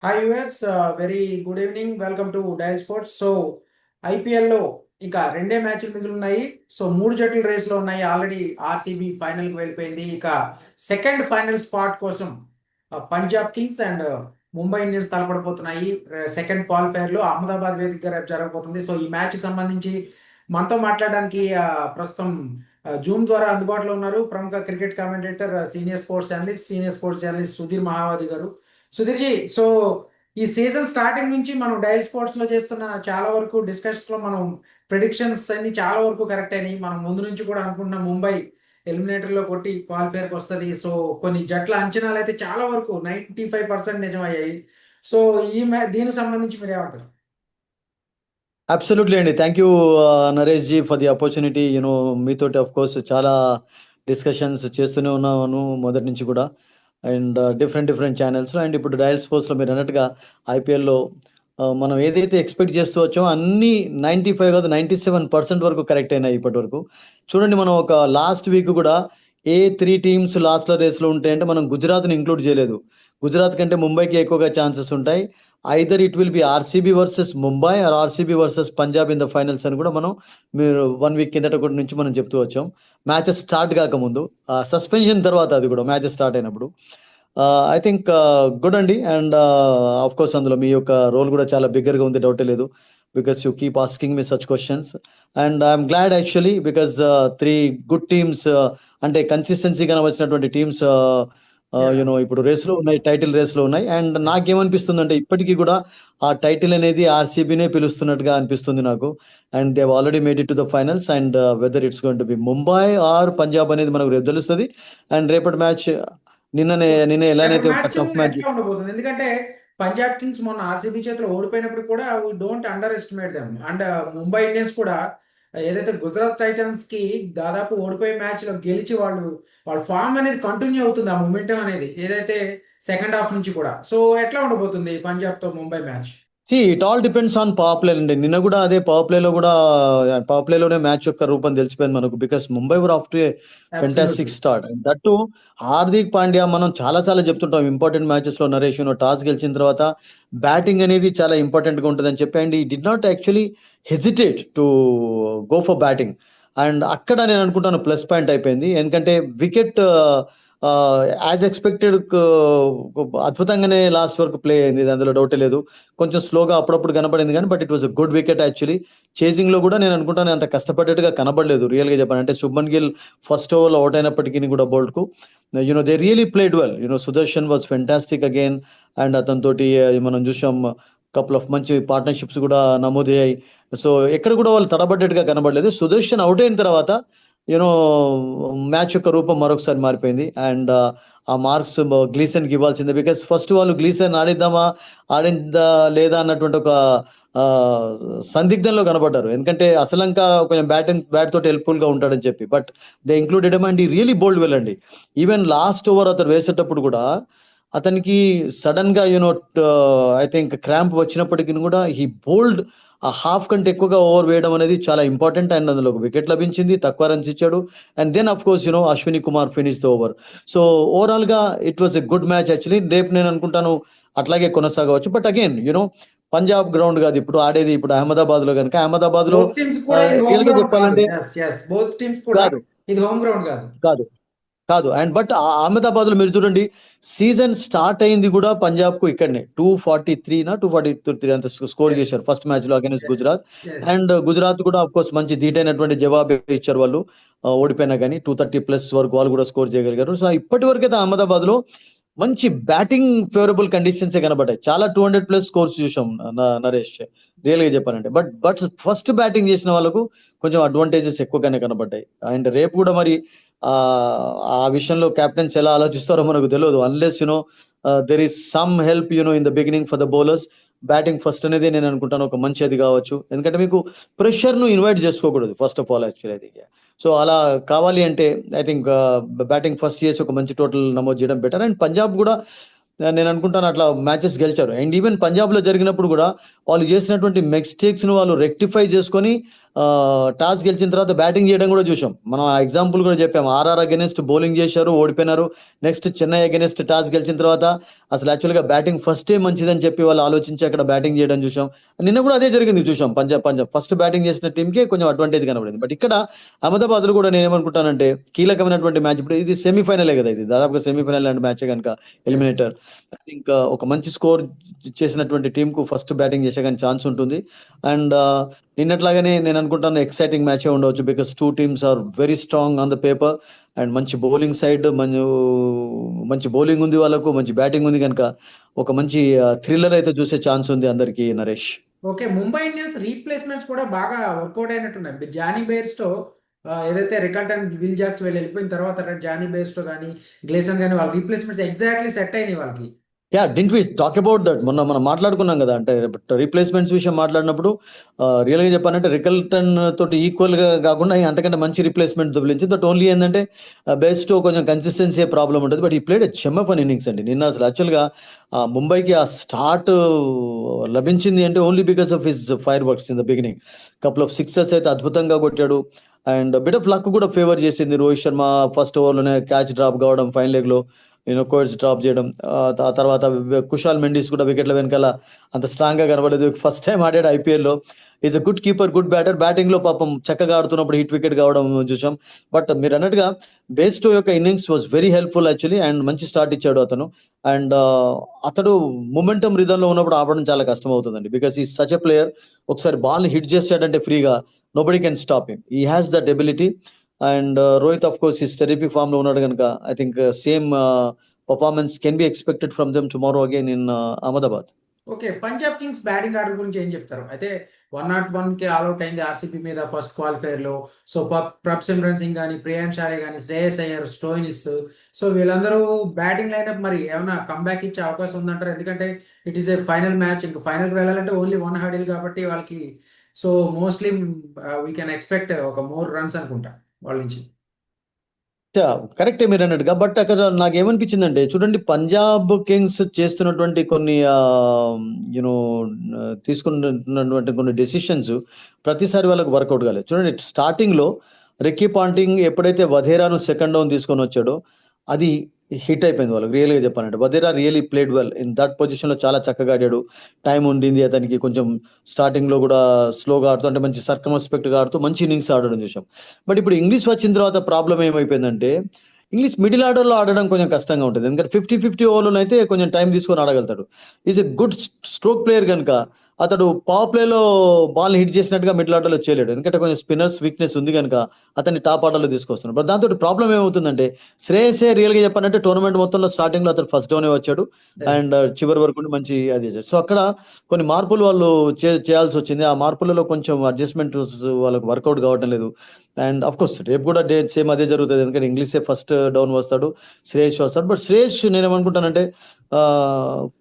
Hi yours, very good evening. Welcome to dial sports. So ఐపీఎల్లో ఇంకా రెండే మ్యాచ్లు మిగిలి ఉన్నాయి. సో మూడు జట్లు రేస్లో ఉన్నాయి. ఆల్రెడీ ఆర్సీబీ ఫైనల్కి వెళ్ళిపోయింది. ఇక సెకండ్ ఫైనల్ స్పాట్ కోసం Punjab Kings and Mumbai Indians తలపడిపోతున్నాయి. సెకండ్ క్వాలిఫైర్లో అహ్మదాబాద్ వేదికగా రేపు జరగబోతుంది. సో ఈ మ్యాచ్కి సంబంధించి మనతో మాట్లాడడానికి ప్రస్తుతం జూమ్ ద్వారా అందుబాటులో ఉన్నారు ప్రముఖ cricket commentator, senior sports journalist Sudheer Mahavadi గారు. సుధీర్జీ, సో ఈ సీజన్ స్టార్టింగ్ నుంచి మనం డైల్ స్పోర్ట్స్ లో చేస్తున్న చాలా వరకు డిస్కషన్స్ లో మనం ప్రిడిక్షన్స్ అన్ని చాలా వరకు కరెక్ట్ అయినాయి. మనం ముందు నుంచి కూడా అనుకుంటున్నాం ముంబై ఎలిమినేటర్ లో కొట్టి క్వాలిఫైర్ కి వస్తుంది. సో కొన్ని జట్ల అంచనాలు అయితే చాలా వరకు 95% నిజమయ్యాయి. సో దీనికి సంబంధించి మీరు ఏమంటారు? అబ్సల్యూట్లీ అండి. Thank you Naresh ji for the opportunity. మీతోటి ఆఫ్ కోర్స్ చాలా డిస్కషన్స్ చేస్తూనే ఉన్నాను మొదటి నుంచి కూడా, అండ్ డిఫరెంట్ ఛానల్స్లో. అండ్ ఇప్పుడు డయల్ స్పోర్ట్స్లో మీరు అన్నట్టుగా ఐపీఎల్లో మనం ఏదైతే ఎక్స్పెక్ట్ చేస్తూ వచ్చామో అన్నీ 95 కాదు 97% వరకు కరెక్ట్ అయినాయి ఇప్పటి వరకు. చూడండి, మనం ఒక లాస్ట్ వీక్ కూడా ఏ 3 టీమ్స్ లాస్ట్లో రేస్లో ఉంటాయంటే మనం గుజరాత్ని ఇంక్లూడ్ చేయలేదు. గుజరాత్ కంటే ముంబైకి ఎక్కువగా ఛాన్సెస్ ఉంటాయి. Either it will be RCB versus Mumbai or RCB versus Punjab in the finals అని కూడా మీరు 1 వీక్ కిందట కూడా నుంచి మనం చెప్తూ వచ్చాం. మ్యాచెస్ స్టార్ట్ కాకముందు, సస్పెన్షన్ తర్వాత, అది కూడా మ్యాచెస్ స్టార్ట్ అయినప్పుడు. ఐ థింక్ గుడ్ అండి. అండ్ ఆఫ్ కోర్స్ అందులో మీ యొక్క రోల్ కూడా చాలా బిగ్గర్గా ఉంది, డౌటే లేదు. Because you keep asking me such questions and I'm glad actually because 3 good teams, అంటే కన్సిస్టెన్సీగా వచ్చినటువంటి టీమ్స్ ఇప్పుడు రేస్లో ఉన్నాయి, టైటిల్ రేస్లో ఉన్నాయి. అండ్ నాకేమనిపిస్తుంది అంటే ఇప్పటికీ కూడా ఆ టైటిల్ అనేది ఆర్సీబీనే పిలుస్తున్నట్టుగా అనిపిస్తుంది నాకు. And they already made it to the finals. And whether it's going to be Mumbai or Punjab అనేది మనకు రేపు తెలుస్తుంది. అండ్ రేపటి మ్యాచ్ నిన్న రేపటి ఎలానైతే ఒక మ్యాచ్ టఫ్ మ్యాచ్. ఎట్లా ఉండబోతుంది? ఎందుకంటే పంజాబ్ కింగ్స్ మొన్న ఆర్సీబీ చేతిలో ఓడిపోయినప్పుడు కూడా we don't under estimate them. And Mumbai Indians కూడా ఏదైతే గుజరాత్ టైటన్స్ కి దాదాపు ఓడిపోయే మ్యాచ్ లో గెలిచి వాళ్ళ ఫామ్ అనేది కంటిన్యూ అవుతుంది, ఆ మొమెంటం అనేది ఏదైతే సెకండ్ హాఫ్ నుంచి కూడా. సో ఎట్లా ఉండబోతుంది పంజాబ్ తో Mumbai match? It all depends on power play అండి. నిన్న కూడా అదే పవర్ ప్లేలో కూడా, పవర్ ప్లేలోనే మ్యాచ్ యొక్క రూపం తెలిసిపోయింది మనకు. Because Mumbai were off to A fantastic absolutely. Start. That Hardik Pandya, మనం చాలా సార్లు చెప్తుంటాం ఇంపార్టెంట్ మ్యాచెస్లో నరేష్, టాస్ గెలిచిన తర్వాత బ్యాటింగ్ అనేది చాలా ఇంపార్టెంట్గా ఉంటుందని చెప్పి. And he did not actually hesitate to go for batting. And అక్కడ నేను అనుకుంటాను ప్లస్ పాయింట్ అయిపోయింది. ఎందుకంటే వికెట్ యాజ్ ఎక్స్పెక్టెడ్ అద్భుతంగానే లాస్ట్ వరకు ప్లే అయింది, అందులో డౌటే లేదు. కొంచెం స్లోగా అప్పుడప్పుడు కనబడింది కానీ, but it was a good wicket actually. చేజింగ్లో కూడా నేను అనుకుంటాను అంత కష్టపడ్డట్టుగా కనబడలేదు రియల్గా చెప్పాలంటే. శుభ్మన్ గిల్ ఫస్ట్ ఓవర్లో అవుట్ అయినప్పటికీ కూడా బౌల్డ్కు they really played well. Sudharsan was fantastic again. And అతనితోటి మనం చూసాం కపుల్ ఆఫ్ మంచి పార్ట్నర్షిప్స్ కూడా నమోదయ్యాయి. సో ఎక్కడ కూడా వాళ్ళు తడబడ్డట్టుగా కనబడలేదు. సుదర్శన్ అవుట్ అయిన తర్వాత యూనో మ్యాచ్ యొక్క రూపం మరొకసారి మారిపోయింది. అండ్ ఆ మార్క్స్ గ్లీసన్కి ఇవ్వాల్సిందే. బికాస్ ఫస్ట్ వాళ్ళు గ్లీసన్ ఆడిందా లేదా అన్నటువంటి ఒక సందిగ్ధంలో కనబడ్డారు. ఎందుకంటే అసలంక కొంచెం బ్యాట్ తోటి హెల్ప్ఫుల్గా ఉంటాడని చెప్పి. But they included M and ఈ రియలీ బోల్డ్ వెల్ అండి. ఈవెన్ లాస్ట్ ఓవర్ అతను వేసేటప్పుడు కూడా అతనికి సడన్గా ఐ థింక్ క్రాంప్ వచ్చినప్పటికీ కూడా హీ బోల్డ్. ఆ హాఫ్ కంటే ఎక్కువగా ఓవర్ వేయడం అనేది చాలా ఇంపార్టెంట్. అండ్ అందులో ఒక వికెట్ లభించింది, తక్కువ రన్స్ ఇచ్చాడు. And then of course Ashwani Kumar finish the over. So ఓవరాల్గా it was a good match actually. రేపు నేను అనుకుంటాను అట్లాగే కొనసాగవచ్చు. బట్ అగైన్ పంజాబ్ గ్రౌండ్ కాదు ఇప్పుడు ఆడేది, ఇప్పుడు అహ్మదాబాద్ లో కనుక అహ్మదాబాద్ లో బోత్ టీమ్స్ కూడా ఇది హోమ్ రియల్ గా గ్రౌండ్ కాదు. చెప్పాలంటే బోత్ టీమ్స్ కూడా కాదు ఇది హోమ్ గ్రౌండ్ కాదు. కాదు కాదు. అండ్ బట్ అహ్మదాబాద్ లో మీరు చూడండి, సీజన్ స్టార్ట్ అయింది కూడా పంజాబ్ కు ఇక్కడనే 243 అంత స్కోర్ చేశారు ఫస్ట్ మ్యాచ్ లో అగైన్స్ గుజరాత్. అండ్ గుజరాత్ కూడా ఆఫ్ కోర్స్ మంచి ధీటైనటువంటి జవాబు ఇచ్చారు వాళ్ళు. ఓడిపోయినా కానీ 230+ వరకు వాళ్ళు కూడా స్కోర్ చేయగలిగారు. సో ఇప్పటి వరకు అయితే అహ్మదాబాద్ లో మంచి బ్యాటింగ్ ఫేవరబుల్ కండిషన్స్ కనబడ్డాయి. చాలా 200+ స్కోర్స్ చూసాం నరేష్, రియల్ గా చెప్పాలంటే. బట్ ఫస్ట్ బ్యాటింగ్ చేసిన వాళ్ళకు కొంచెం అడ్వాంటేజెస్ ఎక్కువగానే కనబడ్డాయి. అండ్ రేపు కూడా మరి ఆ విషయంలో కెప్టెన్స్ ఎలా ఆలోచిస్తారో మనకు తెలియదు. Unless there is some help in the beginning for the bowlers. Batting first అనేది నేను అనుకుంటాను ఒక మంచి అది కావచ్చు. ఎందుకంటే మీకు ప్రెషర్ను ఇన్వైట్ చేసుకోకూడదు ఫస్ట్ ఆఫ్ ఆల్ యాక్చువల్లీ అది. సో అలా కావాలి అంటే ఐ థింక్ బ్యాటింగ్ ఫస్ట్ చేసి ఒక మంచి టోటల్ నమోదు చేయడం బెటర్. అండ్ పంజాబ్ కూడా నేను అనుకుంటాను అట్లా మ్యాచెస్ గెలిచారు. అండ్ ఈవెన్ పంజాబ్లో జరిగినప్పుడు కూడా వాళ్ళు చేసినటువంటి మిస్టేక్స్ను వాళ్ళు రెక్టిఫై చేసుకొని టాస్ గెలిచిన తర్వాత బ్యాటింగ్ చేయడం కూడా చూసాం. మనం ఆ ఎగ్జాంపుల్ కూడా చెప్పాం. ఆర్ఆర్ అగెనిస్ట్ బౌలింగ్ చేశారు, ఓడిపోయినారు. నెక్స్ట్ చెన్నై అగెనిస్ట్ టాస్ గెలిచిన తర్వాత అసలు యాక్చువల్గా బ్యాటింగ్ ఫస్టే మంచిదని చెప్పి వాళ్ళు ఆలోచించి అక్కడ బ్యాటింగ్ చేయడం చూసాం. నిన్న కూడా అదే జరిగింది చూసాం. పంజాబ్ ఫస్ట్ బ్యాటింగ్ చేసిన టీంకే కొంచెం అడ్వాంటేజ్ కనబడింది. బట్ ఇక్కడ అహ్మదాబాద్ లో కూడా నేను ఏమనుకుంటానంటే కీలకమైనటువంటి మ్యాచ్. ఇప్పుడు ఇది సెమీఫైనలే కదా, ఇది దాదాపుగా సెమీఫైనల్ లాంటి మ్యాచే కనుక ఎస్. ఎలిమినేటర్. ఇంకా ఒక మంచి స్కోర్ చేసినటువంటి టీంకు ఫస్ట్ బ్యాటింగ్ చేసే కానీ ఛాన్స్ ఉంటుంది. అండ్ నిన్నట్లాగానే నేను అనుకుంటాను ఎక్సైటింగ్ మ్యాచే ఉండవచ్చు. Because two teams are very strong on the paper. And మంచి బౌలింగ్ సైడ్ మంచి బౌలింగ్ ఉంది వాళ్ళకు, మంచి బ్యాటింగ్ ఉంది కనుక ఒక మంచి థ్రిల్లర్ అయితే చూసే ఛాన్స్ ఉంది అందరికి, Naresh. Okay, Mumbai Indians replacements కూడా బాగా వర్కౌట్ అయినట్టున్నాయి. జానీ బెయిర్స్టో ఏదైతే రికల్టన్ విల్ జాక్స్ వెళ్ళిపోయిన తర్వాత జానీ బెయిర్స్టో కానీ గ్లేసన్ కానీ వాళ్ళ రీప్లేస్మెంట్స్ ఎగ్జాక్ట్లీ సెట్ అయినాయి వాళ్ళకి. Yeah, didn't we talk about that? మొన్న మనం మాట్లాడుకున్నాం కదా, అంటే రీప్లేస్మెంట్స్ విషయం మాట్లాడినప్పుడు రియల్గా చెప్పానంటే రికల్టన్ తోటి ఈక్వల్ గా కాకుండా అంతకంటే మంచి రీప్లేస్మెంట్ దొబ్బించి. దట్ ఓన్లీ ఏంటంటే బెస్ట్ కొంచెం కన్సిస్టెన్సీ ప్రాబ్లం ఉంటుంది. But he played champion innings అండి నిన్న. అసలు యాక్చువల్గా ముంబైకి ఆ స్టార్ట్ లభించింది అంటే only because of his fireworks in the beginning. Couple of sixers అయితే అద్భుతంగా కొట్టాడు. అండ్ బిట్ ఆఫ్ లక్ కూడా ఫేవర్ చేసింది. రోహిత్ శర్మ ఫస్ట్ ఓవర్లోనే క్యాచ్ డ్రాప్ కావడం, ఫైన్ లెగ్ లో కోర్స్ డ్రాప్ చేయడం. ఆ తర్వాత కుషాల్ మెండిస్ కూడా వికెట్ల వెనకాల అంత స్ట్రాంగ్ గా కనబడలేదు. ఫస్ట్ టైం ఆడాడు IPL లో. Is a good keeper, good batter. Batting లో పాపం చక్కగా ఆడుతున్నప్పుడు హిట్ వికెట్ కావడం చూసాం. బట్ మీరు అన్నట్టుగా బేస్టో యొక్క innings was very helpful actually. And మంచి స్టార్ట్ ఇచ్చాడు అతను. అండ్ అతడు మొమెంటం రిధంలో ఉన్నప్పుడు ఆడడం చాలా కష్టం అవుతుందండి. బికాస్ ఈ సచ్ ఎ ప్లేయర్. ఒకసారి బాల్ ని హిట్ చేశాడంటే ఫ్రీగా nobody can stop him. He has that ability. And Rohit of course is terrific form లో ఉన్నాడు కనుక I think same performance can be expected from them tomorrow again in Ahmedabad. Okay, Punjab Kings batting order గురించి ఏం చెప్తారు? అయితే 101 కి ఆల్అౌట్ అయింది RCB మీద ఫస్ట్ క్వాలిఫైర్ లో. సో ప్రభ్ సిమ్రన్ సింగ్ కానీ, ప్రియాన్ షారే కానీ, శ్రేయస్ అయ్యర్, స్టోయినిస్, సో వీళ్ళందరూ బ్యాటింగ్ లైనప్ మరి ఏమైనా కంబ్యాక్ ఇచ్చే అవకాశం ఉందంటారు? ఎందుకంటే it is a final match. ఇంకా ఫైనల్కి వెళ్ళాలంటే ఓన్లీ వన్ హడిల్ కాబట్టి వాళ్ళకి. So mostly we can expect ఒక మోర్ రన్స్ అనుకుంటా వాళ్ళ నుంచి. కరెక్టే మీరు అన్నట్టుగా. బట్ అక్కడ నాకు ఏమనిపించిందంటే చూడండి, పంజాబ్ కింగ్స్ చేస్తున్నటువంటి కొన్ని యూనో తీసుకున్నటువంటి కొన్ని డెసిషన్స్ ప్రతిసారి వాళ్ళకి వర్కౌట్ కాలేదు. చూడండి, స్టార్టింగ్ లో రిక్కీ పాంటింగ్ ఎప్పుడైతే వధేరాను సెకండ్ డౌన్ తీసుకొని వచ్చాడో అది హిట్ అయిపోయింది వాళ్ళకి. రియల్గా చెప్పాలంటే Wadhera really played well in that position లో. చాలా చక్కగా ఆడాడు. టైం ఉండింది అతనికి. కొంచెం స్టార్టింగ్ లో కూడా స్లోగా ఆడుతూ, అంటే మంచి సర్కమ్స్పెక్ట్ గా ఆడుతూ మంచి ఇన్నింగ్స్ ఆడడం చూసాం. బట్ ఇప్పుడు ఇంగ్లీష్ వచ్చిన తర్వాత ప్రాబ్లం ఏమైపోయిందంటే ఇంగ్లీష్ మిడిల్ ఆర్డర్ లో ఆడడం కొంచెం కష్టంగా ఉంటుంది. ఎందుకంటే 50-50 ఓవర్లో అయితే కొంచెం టైం తీసుకొని ఆడగలుగుతాడు. Is a good stroke player కనుక అతడు పవర్ ప్లేలో బాల్ హిట్ చేసినట్టుగా మిడిల్ ఆర్డర్లో చేయలేడు. ఎందుకంటే కొంచెం స్పిన్నర్స్ వీక్నెస్ ఉంది కనుక అతన్ని టాప్ ఆర్డర్లో తీసుకొస్తున్నాడు. బట్ దాంతో ప్రాబ్లం ఏమవుతుందంటే శ్రేయసే రియల్గా చెప్పాలంటే టోర్నమెంట్ మొత్తంలో స్టార్టింగ్ లో అతను ఫస్ట్ డౌనే వచ్చాడు. అండ్ చివరి వరకు ఉండి మంచి అది చేశాడు. సో అక్కడ కొన్ని మార్పులు వాళ్ళు చేయాల్సి వచ్చింది. ఆ మార్పులలో కొంచెం అడ్జస్ట్మెంట్ వాళ్ళకి వర్కౌట్ కావటం లేదు. అండ్ అఫ్ కోర్స్ రేపు కూడా సేమ్ అదే జరుగుతుంది. ఎందుకంటే ఇంగ్లీషే ఫస్ట్ డౌన్ వస్తాడు, శ్రేయస్ వస్తాడు. బట్ శ్రేయస్ నేను ఏమనుకుంటానంటే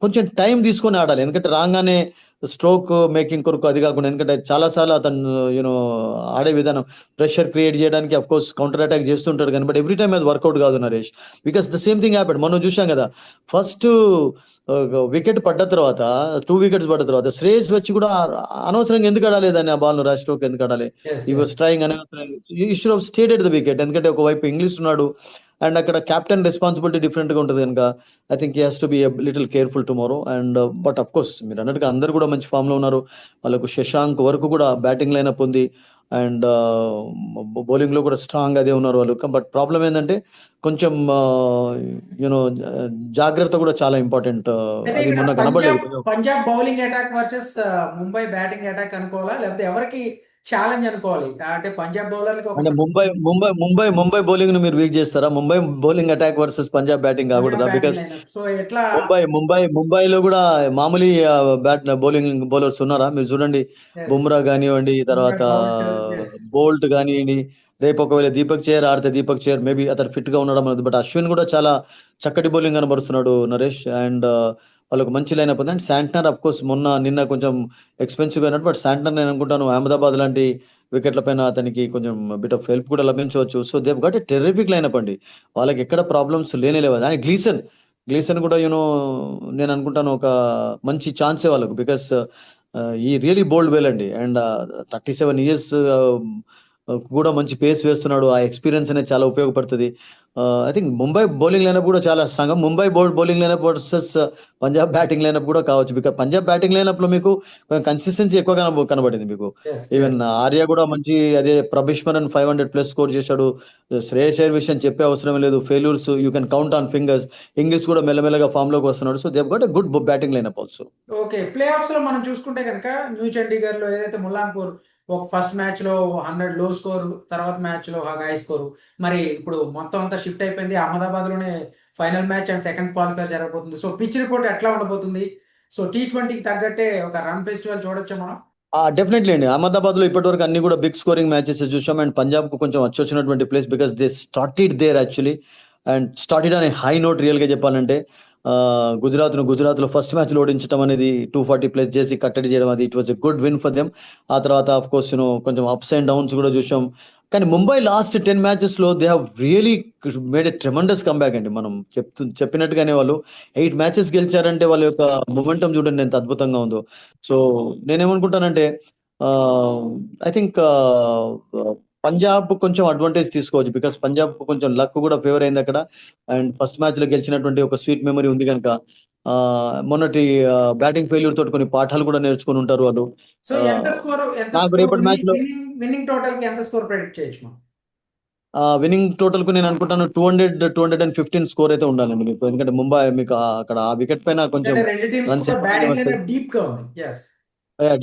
కొంచెం టైం తీసుకొని ఆడాలి. ఎందుకంటే రాగానే స్ట్రోక్ మేకింగ్ కొరకు అది కాకుండా, ఎందుకంటే చాలాసార్లు అతను ఆడే విధానం ప్రెషర్ క్రియేట్ చేయడానికి అఫ్ కోర్స్ కౌంటర్ అటాక్ చేస్తుంటాడు కానీ బట్ ఎవ్రీ టైం అది వర్కౌట్ కాదు Naresh. Because the same thing happened. మనం చూసాం కదా, ఫస్ట్ వికెట్ పడ్డ తర్వాత 2 వికెట్స్ పడ్డ తర్వాత శ్రేయస్ వచ్చి కూడా అనవసరంగా ఎందుకు ఆడాలి దాన్ని, ఆ బాల్ రాజ్ స్ట్రోక్ ఎందుకు ఆడాలి, ఈ వాజ్ ట్రైయింగ్ అనే issue of stated the wicket. ఎందుకంటే ఒకవైపు ఇంగ్లీష్ ఉన్నాడు అండ్ అక్కడ కెప్టెన్ రెస్పాన్సిబిలిటీ డిఫరెంట్ గా ఉంటుంది కనుక I think he has to be little careful tomorrow. And but of course మీరు అన్నట్టుగా అందరు కూడా మంచి ఫామ్ లో ఉన్నారు. వాళ్ళకు శశాంక్ వరకు కూడా బ్యాటింగ్ లైనప్ ఉంది. అండ్ బౌలింగ్ లో కూడా స్ట్రాంగ్ అదే ఉన్నారు వాళ్ళు. బట్ ప్రాబ్లం ఏంటంటే కొంచెం యూనో జాగ్రత్త కూడా చాలా ఇంపార్టెంట్. అయితే అది ఇక్కడ మొన్న పంజాబ్ కనబడలేదు. Punjab bowling attack versus Mumbai batting attack అనుకోవాలా, లేకపోతే ఎవరికి ఛాలెంజ్ అనుకోవాలి? అంటే పంజాబ్ బౌలర్లకి ఒక అంటే ముంబై బౌలింగ్ ను మీరు వీక్ చేస్తారా? Mumbai bowling attack versus Punjab batting Punjab కాకూడదా? బ్యాటింగ్ బికాస్ లైనప్ సో ఎట్లా? ముంబైలో కూడా మామూలు బౌలింగ్ బౌలర్స్ ఉన్నారా? మీరు చూడండి, ఎస్, బుమ్రా కానివ్వండి, బుమ్రా, తర్వాత బౌల్ట్, ఎస్. బోల్ట్ కానివ్వండి. రేపు ఒకవేళ దీపక్ చహర్ ఆడితే దీపక్ చహర్ మేబీ అతను ఫిట్ గా ఉండడం అనేది. బట్ అశ్విన్ కూడా చాలా చక్కటి బౌలింగ్ కనబరుస్తున్నాడు నరేష్. అండ్ వాళ్ళకు మంచి లైనప్ ఉంది. అండ్ శాంట్నర్ అఫ్ కోర్స్ నిన్న కొంచెం ఎక్స్పెన్సివ్ అయినట్టు. బట్ శాంట్నర్ నేను అనుకుంటాను అహ్మదాబాద్ లాంటి వికెట్ల పైన అతనికి కొంచెం బిట్ ఆఫ్ హెల్ప్ కూడా లభించవచ్చు. So they've got a terrific lineup అండి. వాళ్ళకి ఎక్కడ ప్రాబ్లమ్స్ లేనే లేవు. అండ్ గ్లీసన్ కూడా నేను అనుకుంటాను ఒక మంచి ఛాన్సే వాళ్ళకు. బికాస్ ఈ రియలీ బోల్డ్ వెల్ అండి. అండ్ 37 ఇయర్స్ కూడా మంచి పేస్ వేస్తున్నాడు. ఆ ఎక్స్పీరియన్స్ అనేది చాలా ఉపయోగపడుతుంది. I think Mumbai bowling lineup కూడా చాలా strong. Mumbai bowling lineup versus Punjab batting lineup కూడా కావచ్చు. బికాస్ పంజాబ్ బ్యాటింగ్ లైనప్ లో మీకు కన్సిస్టెన్సీ ఎక్కువ కనబడింది మీకు. ఎస్ ఈవెన్ ఆర్య కూడా మంచి అదే ప్రభిష్మరన్ 500+ స్కోర్ చేశాడు. శ్రేయస్ అయ్యర్ విషయం చెప్పే అవసరం లేదు. Failures you can count on fingers. English కూడా మెల్లమెల్లగా ఫామ్ లోకి వస్తున్నాడు. So they got a good batting lineup also. Okay, play offs లో మనం చూసుకుంటే కనుక న్యూ చండీగఢ్ లో ఏదైతే ముల్లాన్పూర్ ఒక ఫస్ట్ మ్యాచ్ లో 100 లో స్కోర్, తర్వాత మ్యాచ్ లో హై స్కోర్, మరి ఇప్పుడు మొత్తం అంతా షిఫ్ట్ అయిపోయింది. అహ్మదాబాద్ లోనే final match and second qualifier జరగబోతుంది. సో పిచ్ రిపోర్ట్ ఎట్లా ఉండబోతుంది? సో T20కి తగ్గట్టే ఒక రన్ ఫెస్టివల్ చూడొచ్చా మనం? డెఫినెట్లీ అండి. అహ్మదాబాద్ లో ఇప్పటివరకు అన్ని కూడా బిగ్ స్కోరింగ్ మ్యాచెస్ చూసాం. అండ్ పంజాబ్ కు కొంచెం వచ్చినటువంటి place because they started there actually and started అనే హై నోట్ రియల్ గా చెప్పాలంటే. గుజరాత్ లో ఫస్ట్ మ్యాచ్ లో ఓడించడం అనేది 240+ చేసి కట్టడి చేయడం, అది it was a good win for them. ఆ తర్వాత ఆఫ్ కోర్స్ కొంచెం అప్స్ అండ్ డౌన్స్ కూడా చూసాం. కానీ ముంబై లాస్ట్ 10 మ్యాచెస్ లో they have really made a tremendous comeback అండి. మనం చెప్పినట్టుగానే వాళ్ళు 8 మ్యాచెస్ గెలిచారంటే వాళ్ళ యొక్క మొమెంటం చూడండి ఎంత అద్భుతంగా ఉందో. సో నేనేమనుకుంటానంటే ఐ థింక్ పంజాబ్ కొంచెం అడ్వాంటేజ్ తీసుకోవచ్చు. బికాస్ పంజాబ్ కొంచెం లక్ కూడా ఫేవర్ అయింది అక్కడ. అండ్ ఫస్ట్ మ్యాచ్ లో గెలిచినటువంటి ఒక స్వీట్ మెమరీ ఉంది కనుక మొన్నటి బ్యాటింగ్ ఫెయిల్యూర్ తోటి కొన్ని పాఠాలు కూడా నేర్చుకుని ఉంటారు వాళ్ళు. సో ఎంత నాకు స్కోర్ రేపటి మ్యాచ్ లో విన్నింగ్ టోటల్ కి ఎంత స్కోర్ ప్రెడిక్ట్ చేయొచ్చు మనం? విన్నింగ్ టోటల్ కు నేను అనుకుంటాను 215 స్కోర్ అయితే ఉండాలండి మీకు. ఎందుకంటే ముంబై మీకు అక్కడ ఆ వికెట్ పైన కొంచెం ఎందుకంటే రెండు టీమ్స్ రన్స్ కూడా ఎక్కువగానే బ్యాటింగ్ వస్తాయి. లైనప్ డీప్ గా ఉంది. ఎస్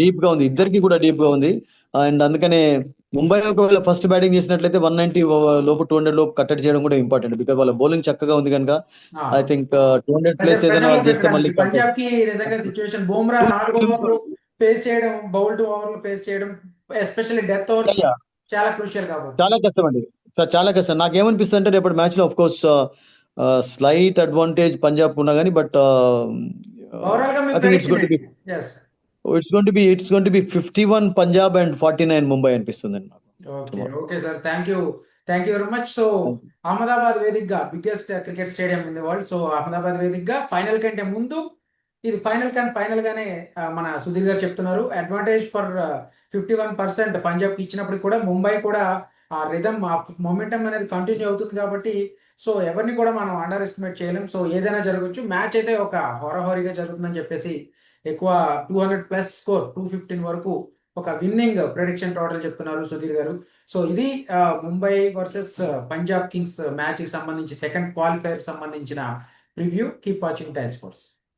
డీప్ గా ఉంది, ఇద్దరికి కూడా డీప్ గా ఉంది. అండ్ అందుకనే ముంబై ఒకవేళ ఫస్ట్ బ్యాటింగ్ చేసినట్లయితే 190 లోపు 200 లోపు కట్టడి చేయడం కూడా ఇంపార్టెంట్. బికాస్ వాళ్ళ బౌలింగ్ చక్కగా ఉంది కనుక ఐ థింక్ 200+ ఏదైనా ప్రెషర్ లో వాళ్ళు చేస్తే మళ్ళీ పెట్టడానికి పంజాబ్ కి నిజంగా సిచ్యువేషన్, బుమ్రా 4 ఓవర్లు ఫేస్ చేయడం, బౌల్డ్ ఓవర్లు ఫేస్ చేయడం, ఎస్పెషల్లీ డెత్ ఓవర్స్ చాలా క్రూషియల్ కాబోతుంది. చాలా కష్టం అండి. చాలా కష్టం. నాకేమనిపిస్తుంది అంటే రేపటి మ్యాచ్ లో of course slight advantage Punjab ఉన్నా కానీ బట్ ఓవరాల్ గా మీ ఐ థింక్ ప్రెడిక్షన్ ఏంటి? Yes it's going to be 51 Punjab and 49 Mumbai అనిపిస్తుంది అండి నాకు. Okay sir, thank you very much. So Ahmedabad వేదికగా biggest cricket stadium in the world. So Ahmedabad వేదికగా ఫైనల్ కంటే ముందు ఇది ఫైనల్ గానే మన సుధీర్ గారు చెప్తున్నారు. అడ్వాంటేజ్ ఫర్ 51% పంజాబ్ కి ఇచ్చినప్పుడు కూడా ముంబై కూడా ఆ రిథమ్, ఆ మొమెంటం అనేది కంటిన్యూ అవుతుంది కాబట్టి సో ఎవరిని కూడా మనం అండర్ ఎస్టిమేట్ చేయలేం. సో ఏదైనా జరగచ్చు. మ్యాచ్ అయితే ఒక హోరాహోరీగా జరుగుతుందని చెప్పేసి ఎక్కువ 200+ స్కోర్ 215 వరకు ఒక విన్నింగ్ ప్రెడిక్షన్ టోటల్ చెప్తున్నారు సుధీర్ గారు. సో ఇది Mumbai versus Punjab Kings match కి సంబంధించి సెకండ్ క్వాలిఫైర్ సంబంధించిన preview. Keep watching dial sports.